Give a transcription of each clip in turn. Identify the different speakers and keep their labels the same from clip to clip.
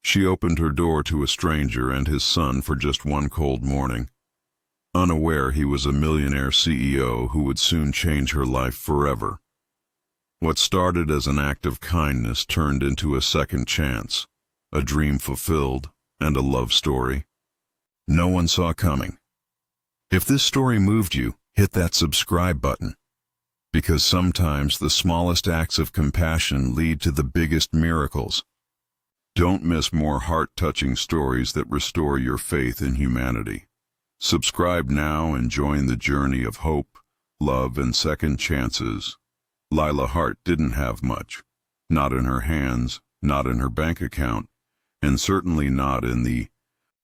Speaker 1: She opened her door to a stranger and his son for just one cold morning, unaware he was a millionaire CEO who would soon change her life forever. What started as an act of kindness turned into a second chance, a dream fulfilled, and a love story no one saw coming. If this story moved you, hit that subscribe button, because sometimes the smallest acts of compassion lead to the biggest miracles. Don't miss more heart-touching stories that restore your faith in humanity. Subscribe now and join the journey of hope, love, and second chances. Lila Hart didn't have much. Not in her hands, not in her bank account, and certainly not in the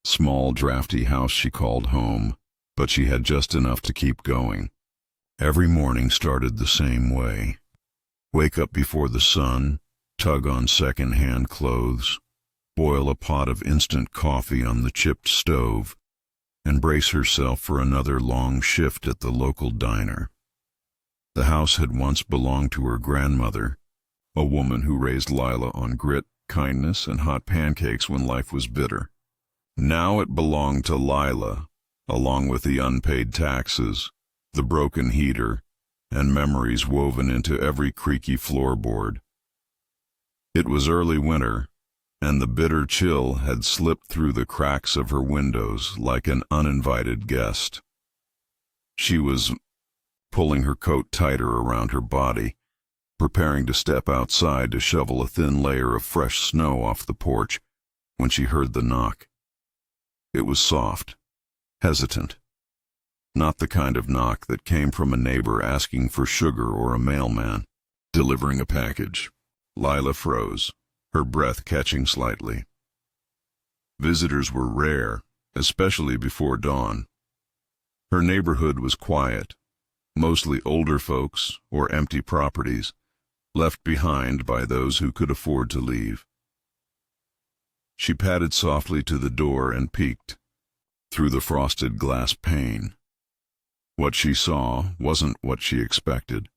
Speaker 1: small, drafty house she called home, but she had just enough to keep going. Every morning started the same way. Wake up before the sun, tug on second-hand clothes, boil a pot of instant coffee on the chipped stove, and brace herself for another long shift at the local diner. The house had once belonged to her grandmother, a woman who raised Lila on grit, kindness, and hot pancakes when life was bitter. Now it belonged to Lila, along with the unpaid taxes, the broken heater, and memories woven into every creaky floorboard. It was early winter, and the bitter chill had slipped through the cracks of her windows like an uninvited guest. She was pulling her coat tighter around her body, preparing to step outside to shovel a thin layer of fresh snow off the porch, when she heard the knock. It was soft, hesitant. Not the kind of knock that came from a neighbor asking for sugar or a mailman delivering a package. Lila froze, her breath catching slightly. Visitors were rare, especially before dawn. Her neighborhood was quiet, mostly older folks or empty properties, left behind by those who could afford to leave. She padded softly to the door and peeked through the frosted glass pane. What she saw wasn't what she expected.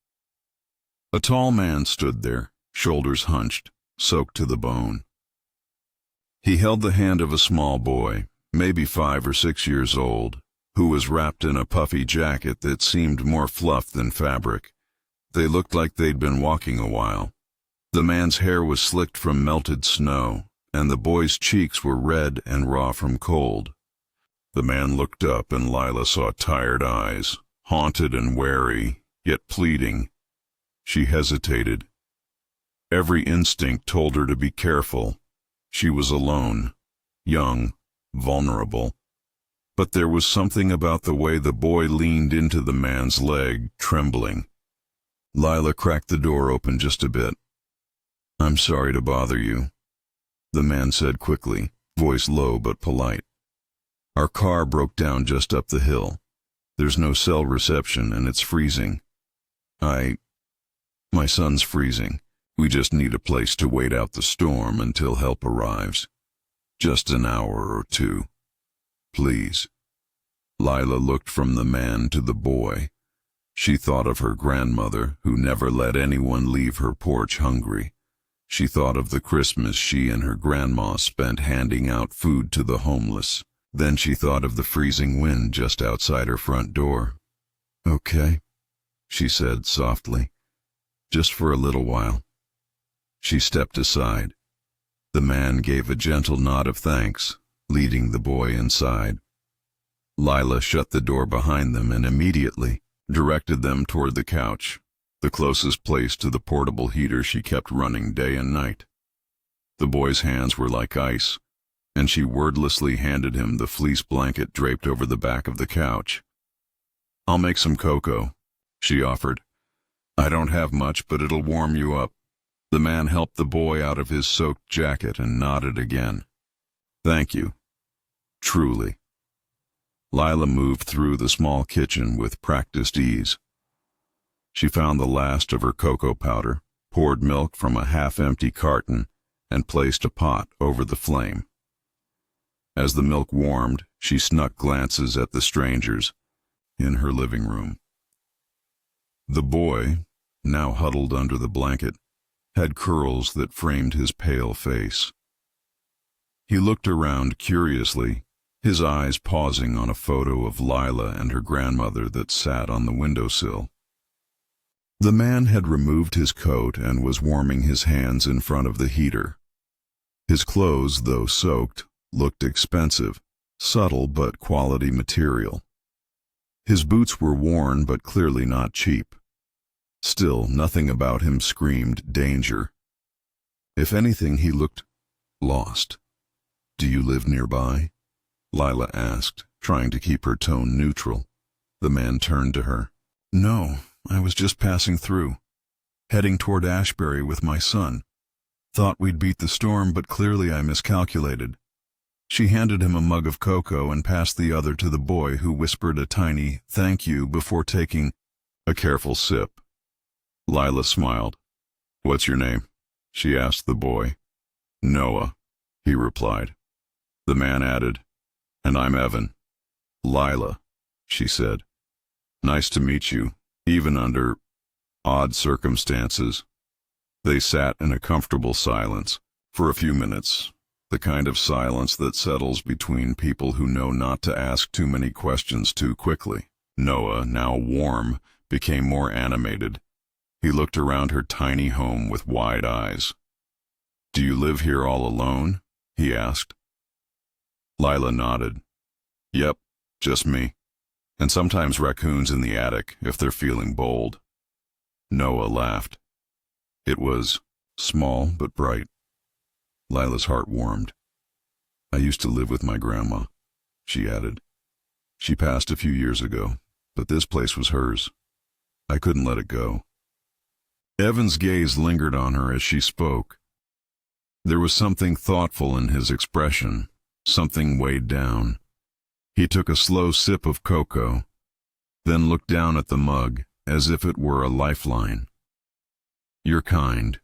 Speaker 1: A tall man stood there, shoulders hunched, soaked to the bone. He held the hand of a small boy, maybe 5 or 6 years old, who was wrapped in a puffy jacket that seemed more fluff than fabric. They looked like they'd been walking a while. The man's hair was slicked from melted snow, and the boy's cheeks were red and raw from cold. The man looked up, and Lila saw tired eyes, haunted and wary, yet pleading. She hesitated. Every instinct told her to be careful. She was alone, young, vulnerable. But there was something about the way the boy leaned into the man's leg, trembling. Lila cracked the door open just a bit. "I'm sorry to bother you," the man said quickly, voice low but polite. "Our car broke down just up the hill. There's no cell reception and it's freezing. My son's freezing. We just need a place to wait out the storm until help arrives. Just an hour or 2. Please." Lila looked from the man to the boy. She thought of her grandmother, who never let anyone leave her porch hungry. She thought of the Christmas she and her grandma spent handing out food to the homeless. Then she thought of the freezing wind just outside her front door. "Okay," she said softly. "Just for a little while." She stepped aside. The man gave a gentle nod of thanks, leading the boy inside. Lila shut the door behind them and immediately directed them toward the couch, the closest place to the portable heater she kept running day and night. The boy's hands were like ice, and she wordlessly handed him the fleece blanket draped over the back of the couch. "I'll make some cocoa," she offered. "I don't have much, but it'll warm you up." The man helped the boy out of his soaked jacket and nodded again. "Thank you. Truly." Lila moved through the small kitchen with practiced ease. She found the last of her cocoa powder, poured milk from a half-empty carton, and placed a pot over the flame. As the milk warmed, she snuck glances at the strangers in her living room. The boy, now huddled under the blanket, had curls that framed his pale face. He looked around curiously, his eyes pausing on a photo of Lila and her grandmother that sat on the windowsill. The man had removed his coat and was warming his hands in front of the heater. His clothes, though soaked, looked expensive, subtle but quality material. His boots were worn but clearly not cheap. Still, nothing about him screamed danger. If anything, he looked lost. "Do you live nearby?" Lila asked, trying to keep her tone neutral. The man turned to her. "No, I was just passing through, heading toward Ashbury with my son. Thought we'd beat the storm, but clearly I miscalculated." She handed him a mug of cocoa and passed the other to the boy, who whispered a tiny "thank you" before taking a careful sip. Lila smiled. "What's your name?" she asked the boy. "Noah," he replied. The man added, "And I'm Evan." "Lila," she said. "Nice to meet you, even under odd circumstances." They sat in a comfortable silence for a few minutes, the kind of silence that settles between people who know not to ask too many questions too quickly. Noah, now warm, became more animated. He looked around her tiny home with wide eyes. "Do you live here all alone?" he asked. Lila nodded. "Yep, just me. And sometimes raccoons in the attic if they're feeling bold." Noah laughed. It was small but bright. Lila's heart warmed. "I used to live with my grandma," she added. "She passed a few years ago, but this place was hers. I couldn't let it go." Evan's gaze lingered on her as she spoke. There was something thoughtful in his expression, something weighed down. He took a slow sip of cocoa, then looked down at the mug as if it were a lifeline. "You're kind,"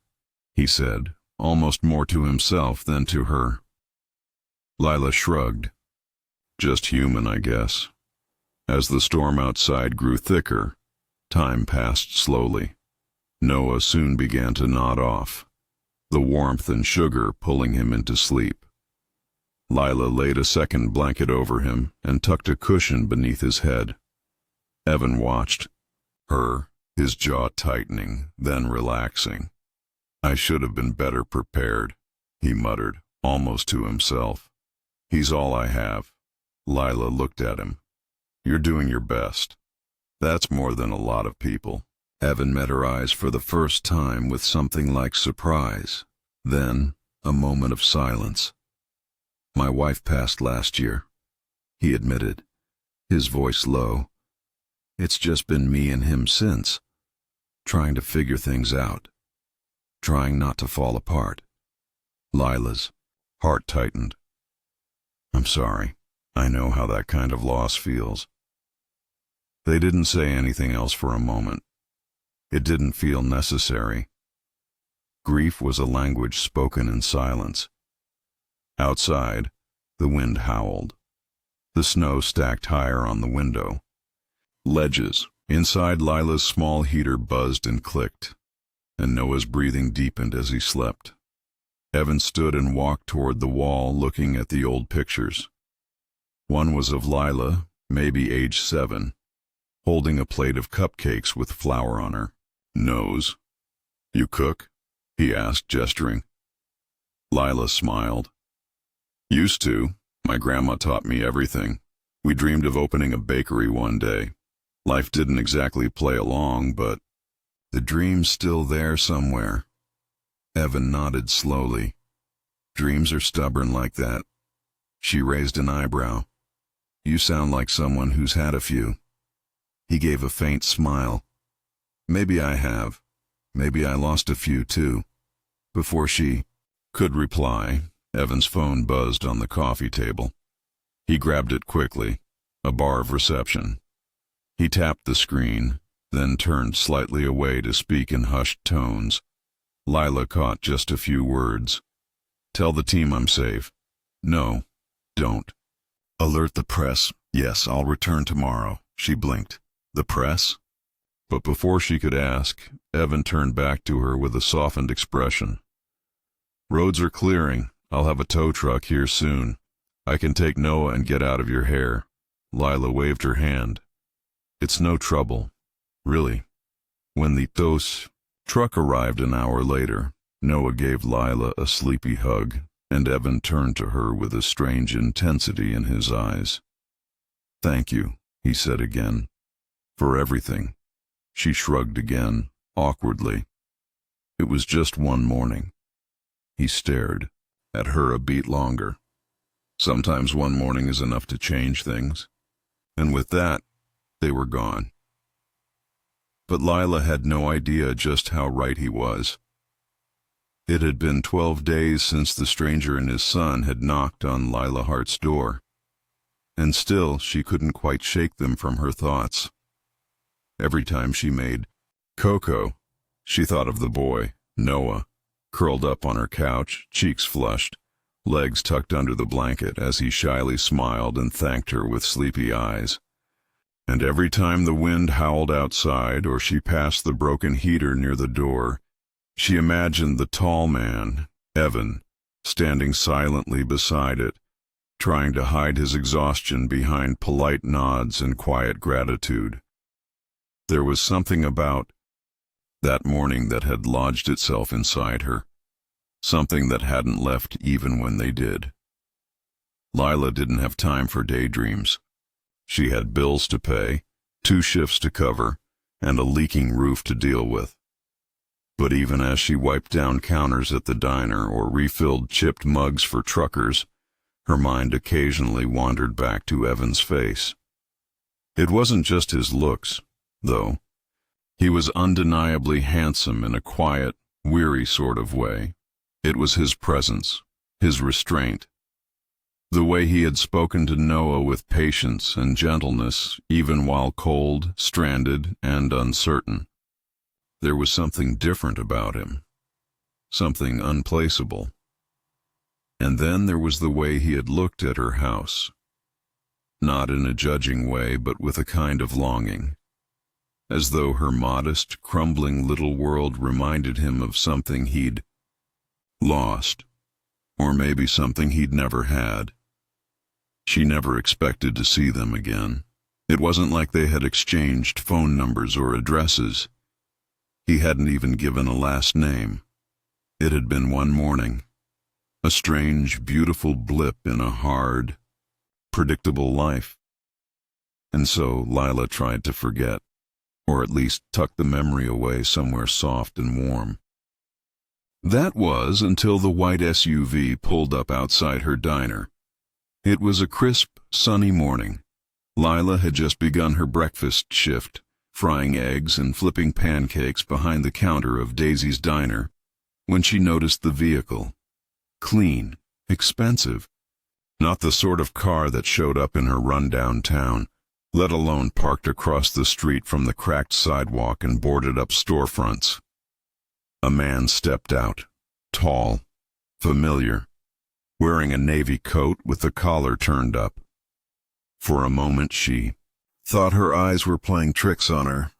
Speaker 1: he said, almost more to himself than to her. Lila shrugged. "Just human, I guess." As the storm outside grew thicker, time passed slowly. Noah soon began to nod off, the warmth and sugar pulling him into sleep. Lila laid a second blanket over him and tucked a cushion beneath his head. Evan watched her, his jaw tightening, then relaxing. "I should have been better prepared," he muttered, almost to himself. "He's all I have." Lila looked at him. "You're doing your best. That's more than a lot of people." Evan met her eyes for the first time with something like surprise, then a moment of silence. "My wife passed last year," he admitted, his voice low. "It's just been me and him since, trying to figure things out, trying not to fall apart." Lila's heart tightened. "I'm sorry. I know how that kind of loss feels." They didn't say anything else for a moment. It didn't feel necessary. Grief was a language spoken in silence. Outside, the wind howled. The snow stacked higher on the window. Ledges inside Lila's small heater buzzed and clicked, and Noah's breathing deepened as he slept. Evan stood and walked toward the wall, looking at the old pictures. One was of Lila, maybe age 7, holding a plate of cupcakes with flour on her nose. "You cook?" he asked, gesturing. Lila smiled. "Used to. My grandma taught me everything. We dreamed of opening a bakery one day. Life didn't exactly play along, but the dream's still there somewhere." Evan nodded slowly. "Dreams are stubborn like that." She raised an eyebrow. "You sound like someone who's had a few." He gave a faint smile. "Maybe I have. Maybe I lost a few, too." Before she could reply, Evan's phone buzzed on the coffee table. He grabbed it quickly, a bar of reception. He tapped the screen, then turned slightly away to speak in hushed tones. Lila caught just a few words. "Tell the team I'm safe." "No, don't." "Alert the press." "Yes, I'll return tomorrow." She blinked. "The press?" But before she could ask, Evan turned back to her with a softened expression. "Roads are clearing. I'll have a tow truck here soon. I can take Noah and get out of your hair." Lila waved her hand. "It's no trouble, really." When the tow truck arrived an hour later, Noah gave Lila a sleepy hug, and Evan turned to her with a strange intensity in his eyes. "Thank you," he said again, "for everything." She shrugged again, awkwardly. It was just one morning. He stared at her a beat longer. Sometimes one morning is enough to change things. And with that, they were gone. But Lila had no idea just how right he was. It had been 12 days since the stranger and his son had knocked on Lila Hart's door, and still she couldn't quite shake them from her thoughts. Every time she made cocoa, she thought of the boy, Noah, curled up on her couch, cheeks flushed, legs tucked under the blanket as he shyly smiled and thanked her with sleepy eyes. And every time the wind howled outside or she passed the broken heater near the door, she imagined the tall man, Evan, standing silently beside it, trying to hide his exhaustion behind polite nods and quiet gratitude. There was something about that morning that had lodged itself inside her, something that hadn't left even when they did. Lila didn't have time for daydreams. She had bills to pay, 2 shifts to cover, and a leaking roof to deal with. But even as she wiped down counters at the diner or refilled chipped mugs for truckers, her mind occasionally wandered back to Evan's face. It wasn't just his looks, though. He was undeniably handsome in a quiet, weary sort of way. It was his presence, his restraint. The way he had spoken to Noah with patience and gentleness, even while cold, stranded, and uncertain. There was something different about him, something unplaceable. And then there was the way he had looked at her house, not in a judging way, but with a kind of longing, as though her modest, crumbling little world reminded him of something he'd lost, or maybe something he'd never had. She never expected to see them again. It wasn't like they had exchanged phone numbers or addresses. He hadn't even given a last name. It had been one morning, a strange, beautiful blip in a hard, predictable life. And so Lila tried to forget, or at least tuck the memory away somewhere soft and warm. That was until the white SUV pulled up outside her diner. It was a crisp, sunny morning. Lila had just begun her breakfast shift, frying eggs and flipping pancakes behind the counter of Daisy's diner, when she noticed the vehicle. Clean, expensive. Not the sort of car that showed up in her rundown town, let alone parked across the street from the cracked sidewalk and boarded-up storefronts. A man stepped out, tall, familiar, wearing a navy coat with the collar turned up. For a moment she thought her eyes were playing tricks on her,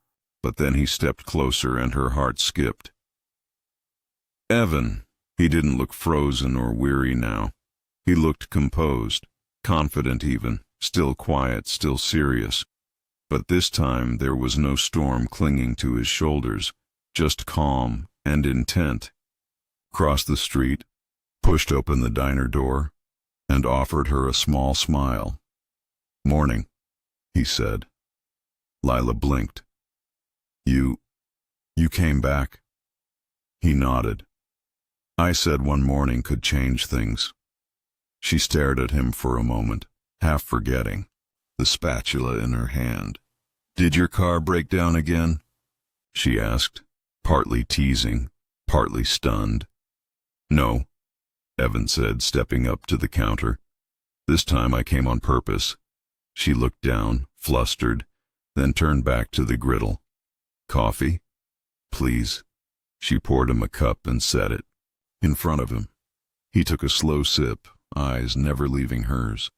Speaker 1: but then he stepped closer and her heart skipped. Evan. He didn't look frozen or weary now. He looked composed, confident even, still quiet, still serious. But this time there was no storm clinging to his shoulders, just calm and intent. Crossed the street, pushed open the diner door, and offered her a small smile. "Morning," he said. Lila blinked. You came back." He nodded. "I said one morning could change things." She stared at him for a moment, half forgetting, the spatula in her hand. "Did your car break down again?" she asked, partly teasing, partly stunned. "No," Evan said, stepping up to the counter. "This time I came on purpose." She looked down, flustered, then turned back to the griddle. "Coffee? Please." She poured him a cup and set it in front of him. He took a slow sip, eyes never leaving hers.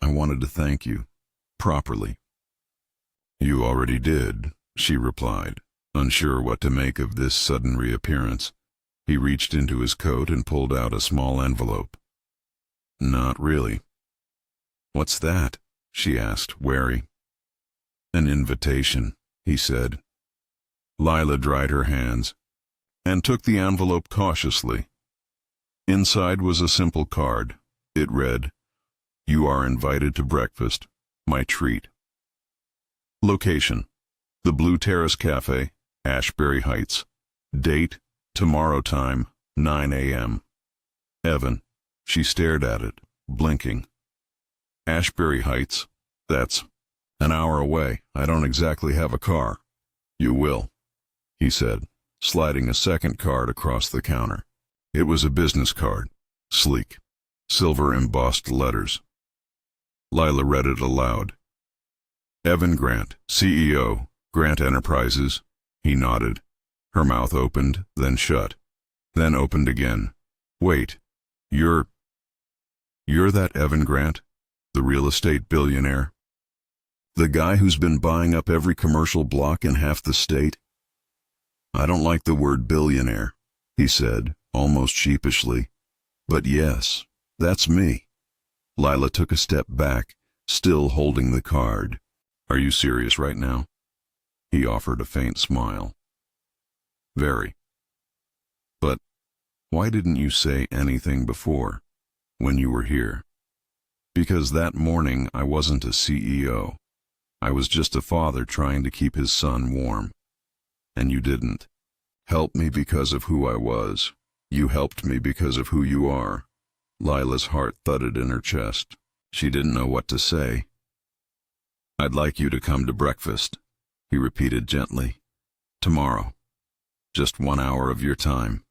Speaker 1: "I wanted to thank you, properly." "You already did," she replied, unsure what to make of this sudden reappearance. He reached into his coat and pulled out a small envelope. Not really. What's that? She asked, wary. An invitation, he said. Lila dried her hands and took the envelope cautiously. Inside was a simple card. It read, "You are invited to breakfast. My treat." Location, the Blue Terrace Cafe, Ashbury Heights. Date, tomorrow time, 9 a.m. Evan. She stared at it, blinking. Ashbury Heights? That's an hour away. I don't exactly have a car. You will, he said, sliding a second card across the counter. It was a business card, sleek, silver embossed letters. Lila read it aloud. Evan Grant, CEO, Grant Enterprises. He nodded. Her mouth opened, then shut, then opened again. Wait, you're that Evan Grant? The real estate billionaire? The guy who's been buying up every commercial block in half the state? I don't like the word billionaire, he said, almost sheepishly. But yes, that's me. Lila took a step back, still holding the card. Are you serious right now? He offered a faint smile. Very. But why didn't you say anything before, when you were here? Because that morning I wasn't a CEO. I was just a father trying to keep his son warm. And you didn't help me because of who I was. You helped me because of who you are. Lila's heart thudded in her chest. She didn't know what to say. I'd like you to come to breakfast, he repeated gently. Tomorrow. Just 1 hour of your time.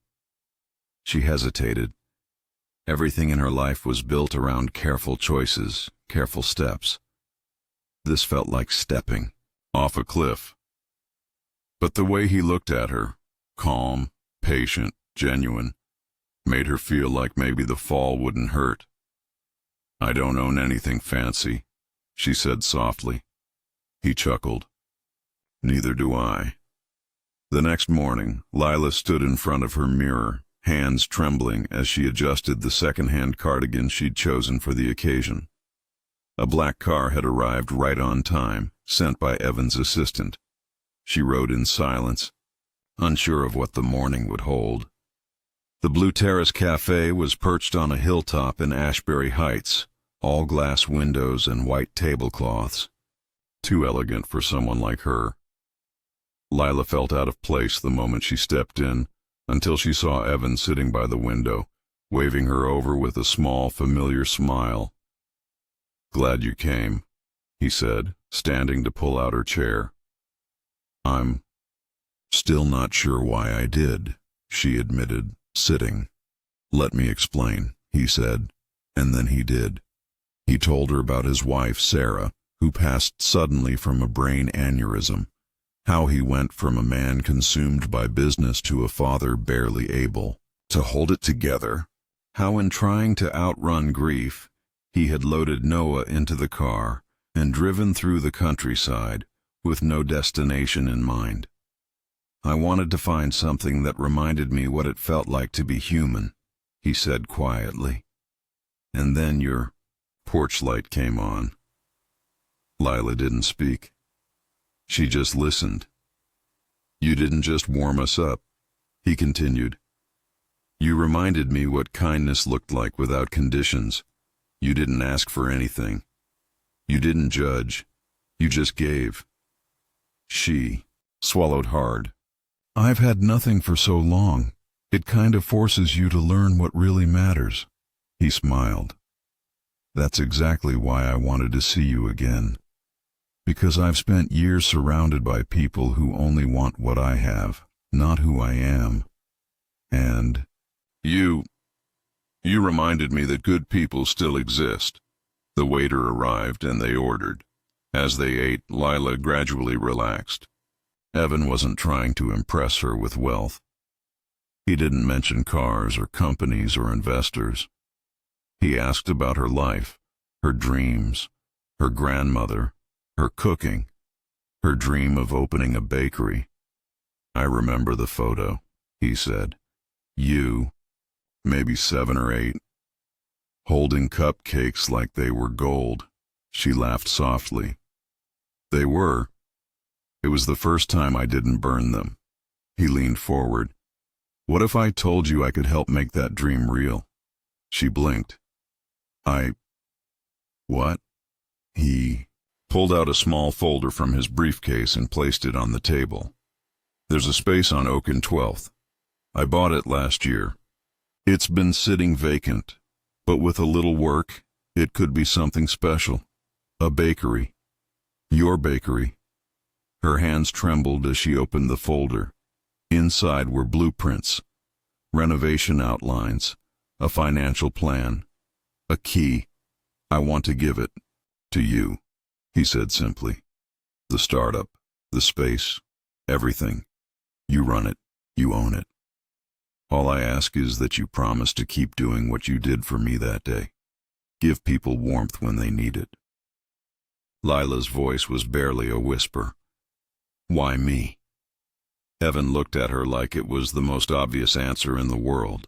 Speaker 1: She hesitated. Everything in her life was built around careful choices, careful steps. This felt like stepping off a cliff. But the way he looked at her, calm, patient, genuine, made her feel like maybe the fall wouldn't hurt. I don't own anything fancy, she said softly. He chuckled. Neither do I. The next morning, Lila stood in front of her mirror, hands trembling as she adjusted the second-hand cardigan she'd chosen for the occasion. A black car had arrived right on time, sent by Evan's assistant. She rode in silence, unsure of what the morning would hold. The Blue Terrace Cafe was perched on a hilltop in Ashbury Heights, all glass windows and white tablecloths. Too elegant for someone like her. Lila felt out of place the moment she stepped in, until she saw Evan sitting by the window, waving her over with a small, familiar smile. Glad you came, he said, standing to pull out her chair. I'm still not sure why I did, she admitted, sitting. Let me explain, he said, and then he did. He told her about his wife, Sarah, who passed suddenly from a brain aneurysm, how he went from a man consumed by business to a father barely able to hold it together, how in trying to outrun grief, he had loaded Noah into the car and driven through the countryside with no destination in mind. I wanted to find something that reminded me what it felt like to be human, he said quietly. And then your porch light came on. Lila didn't speak. She just listened. You didn't just warm us up, he continued. You reminded me what kindness looked like without conditions. You didn't ask for anything. You didn't judge. You just gave. She swallowed hard. I've had nothing for so long. It kind of forces you to learn what really matters. He smiled. That's exactly why I wanted to see you again. Because I've spent years surrounded by people who only want what I have, not who I am. And you reminded me that good people still exist. The waiter arrived and they ordered. As they ate, Lila gradually relaxed. Evan wasn't trying to impress her with wealth. He didn't mention cars or companies or investors. He asked about her life, her dreams, her grandmother, her cooking, her dream of opening a bakery. I remember the photo, he said. You, maybe 7 or 8, holding cupcakes like they were gold. She laughed softly. They were. It was the first time I didn't burn them. He leaned forward. What if I told you I could help make that dream real? She blinked. What? He pulled out a small folder from his briefcase and placed it on the table. There's a space on Oak and 12th. I bought it last year. It's been sitting vacant, but with a little work, it could be something special. A bakery. Your bakery. Her hands trembled as she opened the folder. Inside were blueprints, renovation outlines, a financial plan, a key. I want to give it to you, he said simply. The startup, the space, everything. You run it, you own it. All I ask is that you promise to keep doing what you did for me that day. Give people warmth when they need it. Lila's voice was barely a whisper. Why me? Evan looked at her like it was the most obvious answer in the world.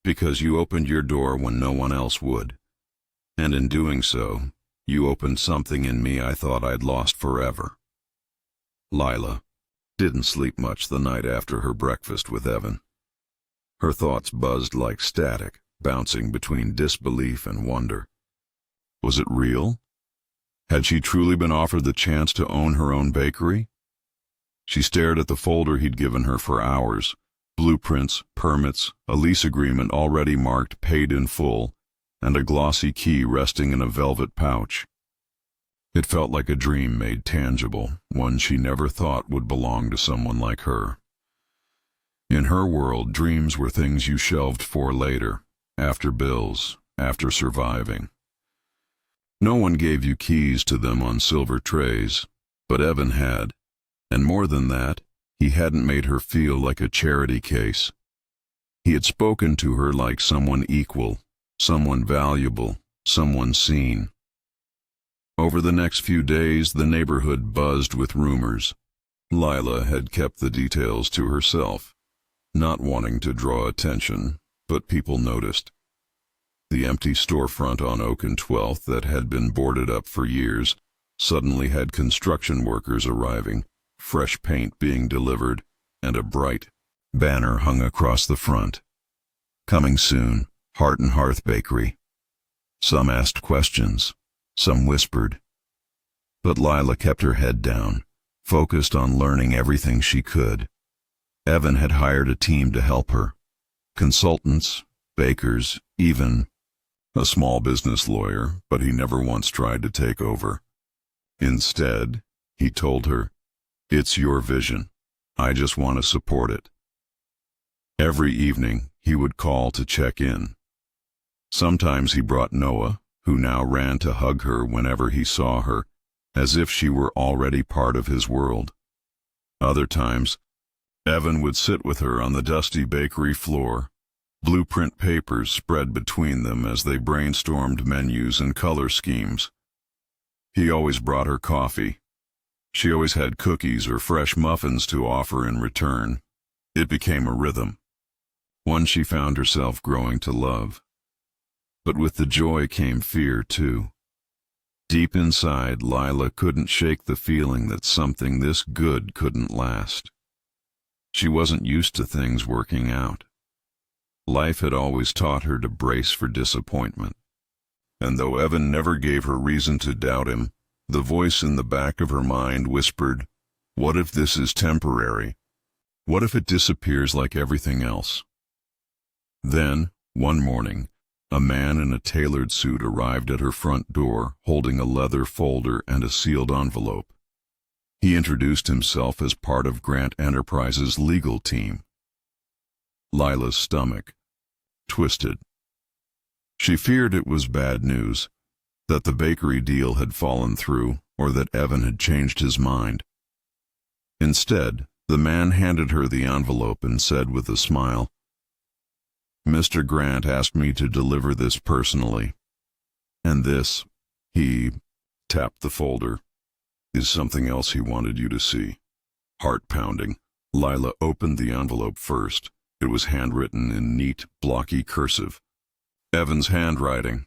Speaker 1: Because you opened your door when no one else would. And in doing so, you opened something in me I thought I'd lost forever. Lila didn't sleep much the night after her breakfast with Evan. Her thoughts buzzed like static, bouncing between disbelief and wonder. Was it real? Had she truly been offered the chance to own her own bakery? She stared at the folder he'd given her for hours. Blueprints, permits, a lease agreement already marked paid in full, and a glossy key resting in a velvet pouch. It felt like a dream made tangible, one she never thought would belong to someone like her. In her world, dreams were things you shelved for later, after bills, after surviving. No one gave you keys to them on silver trays, but Evan had, and more than that, he hadn't made her feel like a charity case. He had spoken to her like someone equal, someone valuable, someone seen. Over the next few days, the neighborhood buzzed with rumors. Lila had kept the details to herself, not wanting to draw attention, but people noticed. The empty storefront on Oak and 12th that had been boarded up for years suddenly had construction workers arriving, fresh paint being delivered, and a bright banner hung across the front. Coming soon, Heart and Hearth Bakery. Some asked questions, some whispered. But Lila kept her head down, focused on learning everything she could. Evan had hired a team to help her. Consultants, bakers, even a small business lawyer, but he never once tried to take over. Instead, he told her, "It's your vision. I just want to support it." Every evening, he would call to check in. Sometimes he brought Noah, who now ran to hug her whenever he saw her, as if she were already part of his world. Other times, Evan would sit with her on the dusty bakery floor, blueprint papers spread between them as they brainstormed menus and color schemes. He always brought her coffee. She always had cookies or fresh muffins to offer in return. It became a rhythm, one she found herself growing to love. But with the joy came fear, too. Deep inside, Lila couldn't shake the feeling that something this good couldn't last. She wasn't used to things working out. Life had always taught her to brace for disappointment. And though Evan never gave her reason to doubt him, the voice in the back of her mind whispered, "What if this is temporary? What if it disappears like everything else?" Then, one morning, a man in a tailored suit arrived at her front door, holding a leather folder and a sealed envelope. He introduced himself as part of Grant Enterprises' legal team. Lila's stomach twisted. She feared it was bad news, that the bakery deal had fallen through, or that Evan had changed his mind. Instead, the man handed her the envelope and said with a smile, "Mr. Grant asked me to deliver this personally. And this," he tapped the folder, "is something else he wanted you to see." Heart pounding, Lila opened the envelope first, It was handwritten in neat, blocky cursive. Evan's handwriting.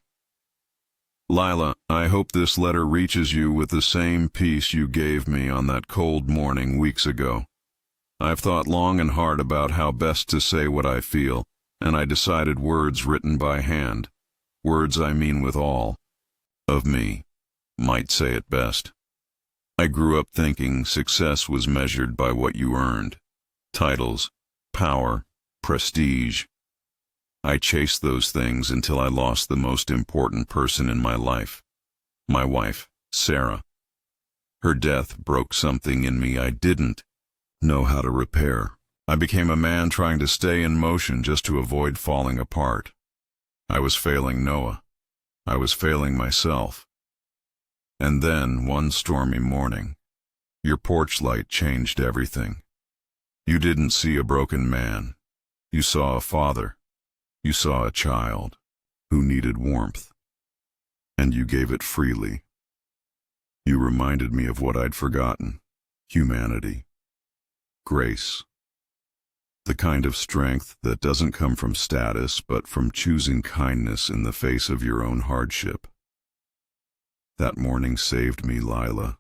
Speaker 1: Lila, I hope this letter reaches you with the same peace you gave me on that cold morning weeks ago. I've thought long and hard about how best to say what I feel, and I decided words written by hand, words I mean with all of me, might say it best. I grew up thinking success was measured by what you earned. Titles, power, prestige. I chased those things until I lost the most important person in my life. My wife, Sarah. Her death broke something in me I didn't know how to repair. I became a man trying to stay in motion just to avoid falling apart. I was failing Noah. I was failing myself. And then, one stormy morning, your porch light changed everything. You didn't see a broken man. You saw a father. You saw a child who needed warmth, and you gave it freely. You reminded me of what I'd forgotten: humanity, grace, the kind of strength that doesn't come from status but from choosing kindness in the face of your own hardship. That morning saved me, Lila.